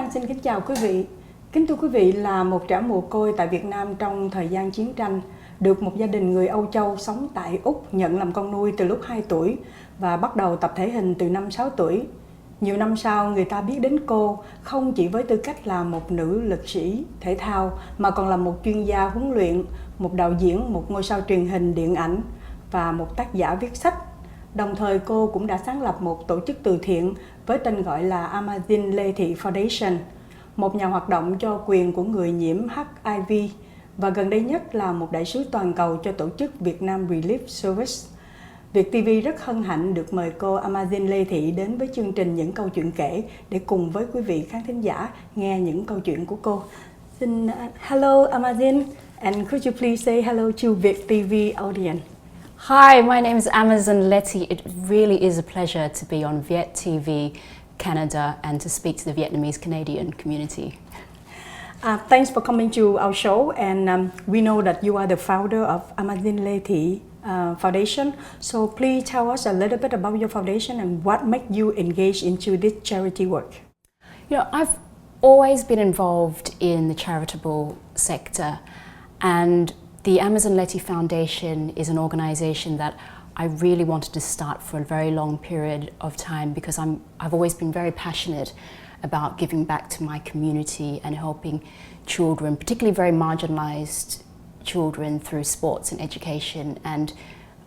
An xin kính chào quý vị. Kính thưa quý vị, là một trẻ mồ côi tại Việt Nam trong thời gian chiến tranh, được một gia đình người Âu Châu sống tại Úc nhận làm con nuôi từ lúc 2 tuổi và bắt đầu tập thể hình từ năm 6 tuổi. Nhiều năm sau, người ta biết đến cô không chỉ với tư cách là một nữ lực sĩ thể thao mà còn là một chuyên gia huấn luyện, một đạo diễn, một ngôi sao truyền hình điện ảnh và một tác giả viết sách. Đồng thời cô cũng đã sáng lập một tổ chức từ thiện với tên gọi là Amazin Lê Thị Foundation, một nhà hoạt động cho quyền của người nhiễm HIV và gần đây nhất là một đại sứ toàn cầu cho tổ chức Việt Nam Relief Service. Việt TV rất hân hạnh được mời cô Amazin Lê Thị đến với chương trình Những Câu Chuyện Kể để cùng với quý vị khán thính giả nghe những câu chuyện của cô. Xin hello Amazin, and could you please say hello to Việt TV audience? Hi, my name is Amazin Letty. It really is a pleasure to be on Viet TV Canada and to speak to the Vietnamese Canadian community. Thanks for coming to our show, and we know that you are the founder of Amazin Lê Thị Foundation. So please tell us a little bit about your foundation and what made you engage into this charity work. You know, I've always been involved in the charitable sector, and the Amazin Letty Foundation is an organisation that I really wanted to start for a very long period of time because I've always been very passionate about giving back to my community and helping children, particularly very marginalised children, through sports and education. And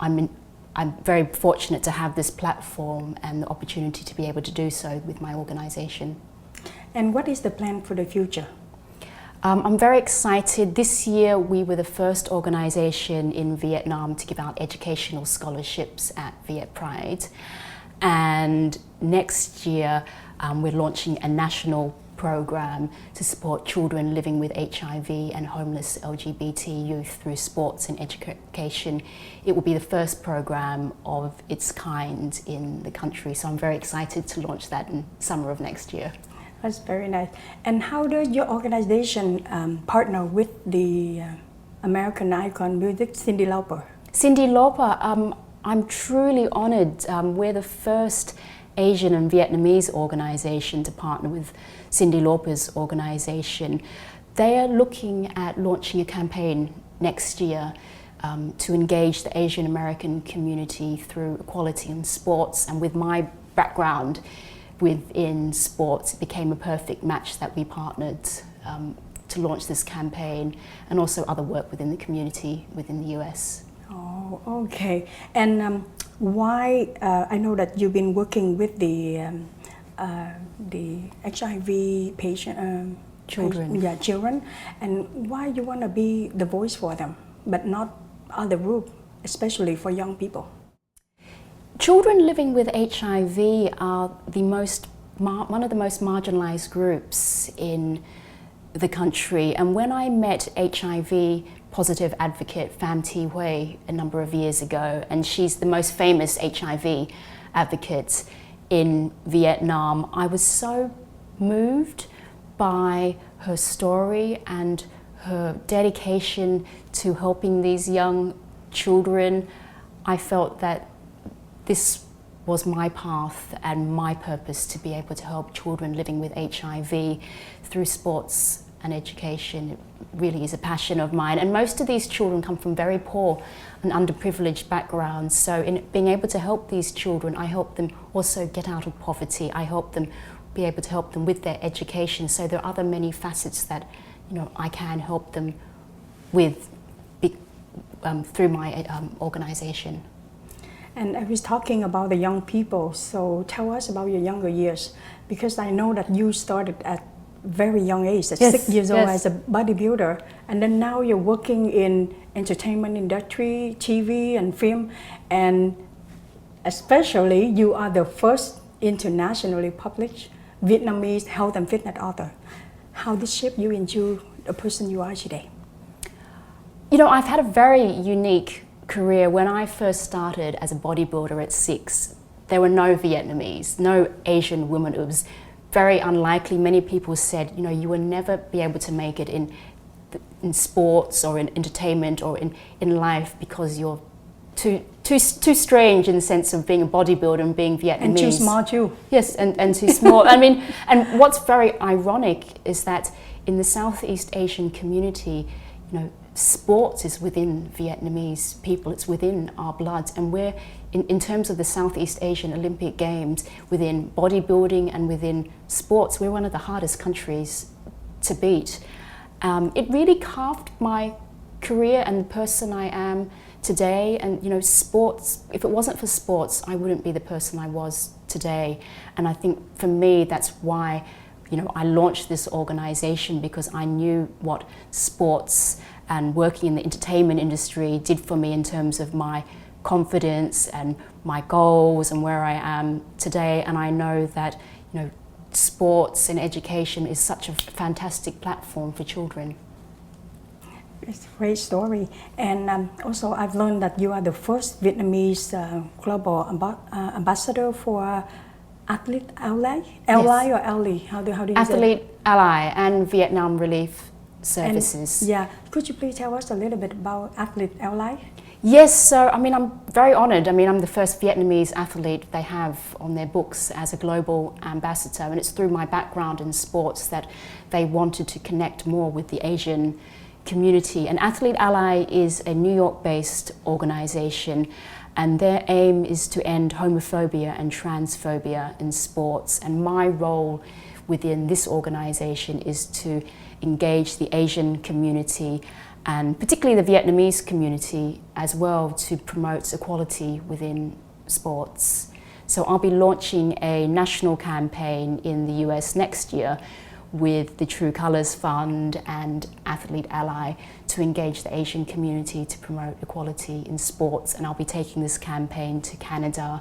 I'm very fortunate to have this platform and the opportunity to be able to do so with my organisation. And what is the plan for the future? I'm very excited. This year we were the first organisation in Vietnam to give out educational scholarships at Viet Pride. And next year we're launching a national programme to support children living with HIV and homeless LGBT youth through sports and education. It will be the first programme of its kind in the country, so I'm very excited to launch that in summer of next year. That's very nice. And how does your organization partner with the American icon music, Cyndi Lauper? Cyndi Lauper, I'm truly honoured. We're the first Asian and Vietnamese organisation to partner with Cyndi Lauper's organisation. They are looking at launching a campaign next year to engage the Asian American community through equality in sports, and with my background within sports, it became a perfect match that we partnered to launch this campaign, and also other work within the community within the US. Oh, okay. And why? I know that you've been working with the HIV patient Children. Children. And why you want to be the voice for them, but not other group, especially for young people? Children living with HIV are one of the most marginalised groups in the country. And when I met HIV positive advocate Pham Thi Huay a number of years ago, and she's the most famous HIV advocate in Vietnam, I was so moved by her story and her dedication to helping these young children. I felt that this was my path and my purpose, to be able to help children living with HIV through sports and education. It really is a passion of mine. And most of these children come from very poor and underprivileged backgrounds. So in being able to help these children, I help them also get out of poverty. I help them be able to help them with their education. So there are other many facets that, you know, I can help them with through my organisation. And I was talking about the young people, so tell us about your younger years, because I know that you started at very young age, at 6 years old, as a bodybuilder, and then now you're working in entertainment industry, TV and film, and especially you are the first internationally published Vietnamese health and fitness author. How did shape you into the person you are today? You know, I've had a very unique career. When I first started as a bodybuilder at 6, there were no Vietnamese, no Asian women. It was very unlikely. Many people said, you know, you will never be able to make it in sports or in entertainment or in life because you're too too strange in the sense of being a bodybuilder and being Vietnamese. And too small too. Yes, and too small. I mean, and what's very ironic is that in the Southeast Asian community, sports is within Vietnamese people, it's within our blood, and we're, in terms of the Southeast Asian Olympic Games, within bodybuilding and within sports, we're one of the hardest countries to beat. It really carved my career and the person I am today, and sports, if it wasn't for sports, I wouldn't be the person I was today. And I think for me, that's why I launched this organization, because I knew what sports and working in the entertainment industry did for me in terms of my confidence and my goals and where I am today. And I know that sports and education is such a fantastic platform for children. It's a great story. And also I've learned that you are the first Vietnamese global ambassador for Athlete Ally? Ally or Ally? How do you say it? Athlete Ally and Vietnam Relief Services. And, could you please tell us a little bit about Athlete Ally? Yes, so I'm very honoured. I'm the first Vietnamese athlete they have on their books as a global ambassador, and it's through my background in sports that they wanted to connect more with the Asian community. And Athlete Ally is a New York-based organisation, and their aim is to end homophobia and transphobia in sports. And my role within this organisation is to engage the Asian community, and particularly the Vietnamese community as well, to promote equality within sports. So I'll be launching a national campaign in the US next year with the True Colours Fund and Athlete Ally to engage the Asian community to promote equality in sports. And I'll be taking this campaign to Canada,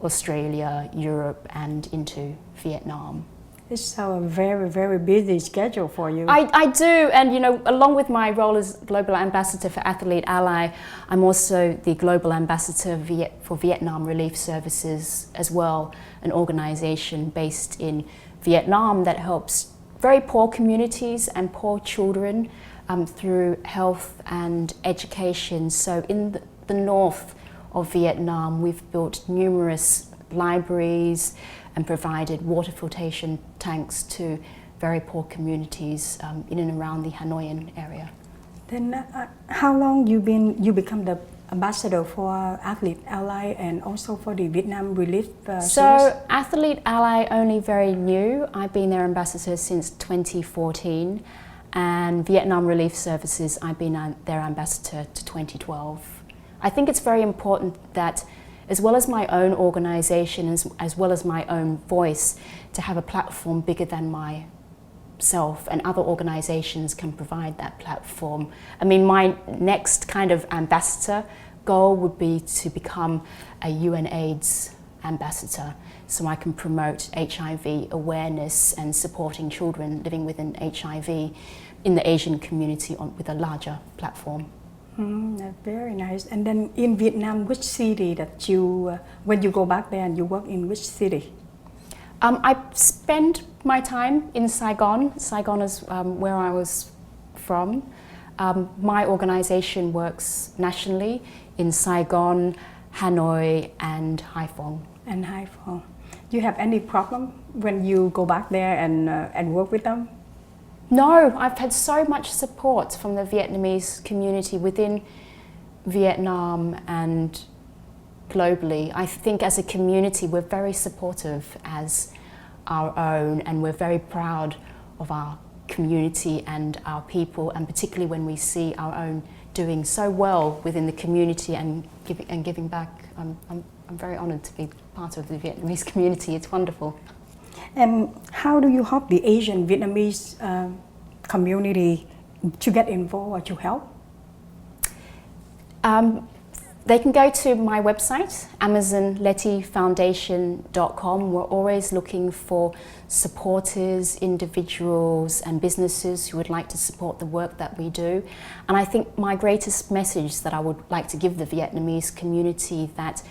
Australia, Europe and into Vietnam. It's a very, very busy schedule for you. I do, and along with my role as Global Ambassador for Athlete Ally, I'm also the Global Ambassador for Vietnam Relief Services as well, an organisation based in Vietnam that helps very poor communities and poor children through health and education. So in the north of Vietnam, we've built numerous libraries and provided water filtration tanks to very poor communities in and around the Hanoian area. Then how long you become the ambassador for Athlete Ally and also for the Vietnam Relief Service? So Athlete Ally only very new. I've been their ambassador since 2014, and Vietnam Relief Services, I've been their ambassador to 2012. I think it's very important that, as well as my own organisation, as well as my own voice, to have a platform bigger than myself, and other organisations can provide that platform. My next kind of ambassador goal would be to become a UN AIDS ambassador, so I can promote HIV awareness and supporting children living with an HIV in the Asian community with a larger platform. That's very nice. And then in Vietnam, which city that you, when you go back there and you work in which city? I spend my time in Saigon. Saigon is where I was from. My organisation works nationally in Saigon, Hanoi and Haiphong. And Haiphong. Do you have any problem when you go back there and work with them? No, I've had so much support from the Vietnamese community within Vietnam and globally. I think as a community we're very supportive as our own, and we're very proud of our community and our people, and particularly when we see our own doing so well within the community and giving back. I'm very honoured to be part of the Vietnamese community. It's wonderful. And how do you help the Asian Vietnamese community to get involved or to help? They can go to my website, AmazonLettyFoundation.com. We're always looking for supporters, individuals and businesses who would like to support the work that we do. And I think my greatest message that I would like to give the Vietnamese community, that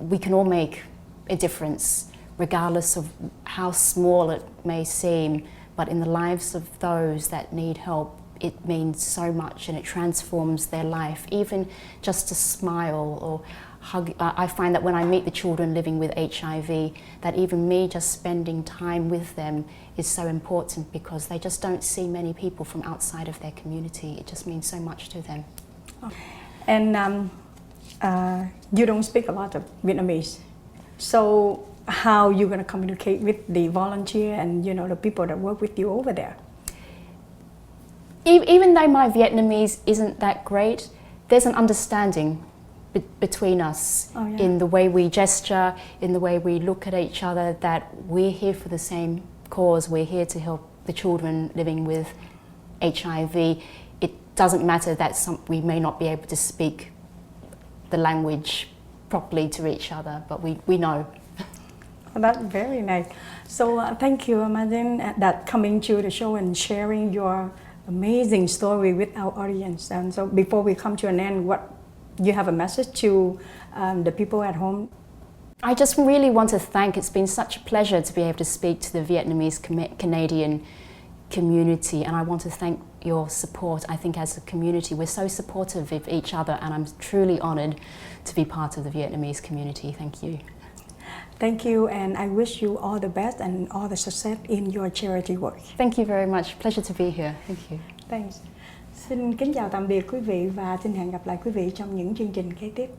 we can all make a difference, regardless of how small it may seem, but in the lives of those that need help it means so much and it transforms their life. Even just a smile or hug. I find that when I meet the children living with HIV, that even me just spending time with them is so important because they just don't see many people from outside of their community. It just means so much to them. And you don't speak a lot of Vietnamese. So how you going to communicate with the volunteer and the people that work with you over there? Even though my Vietnamese isn't that great, there's an understanding between us in the way we gesture, in the way we look at each other, that we're here for the same cause. We're here to help the children living with HIV. It doesn't matter that we may not be able to speak the language properly to each other, but we know. That's very nice. So thank you, Amazin, that coming to the show and sharing your amazing story with our audience. And so before we come to an end, what you have a message to the people at home? I just really want to thank, it's been such a pleasure to be able to speak to the Vietnamese Canadian community, and I want to thank your support. I think as a community we're so supportive of each other, and I'm truly honoured to be part of the Vietnamese community. Thank you. Thank you, and I wish you all the best and all the success in your charity work. Thank you very much. Pleasure to be here. Thank you. Thanks. Xin kính chào tạm biệt quý vị và xin hẹn gặp lại quý vị trong những chương trình kế tiếp.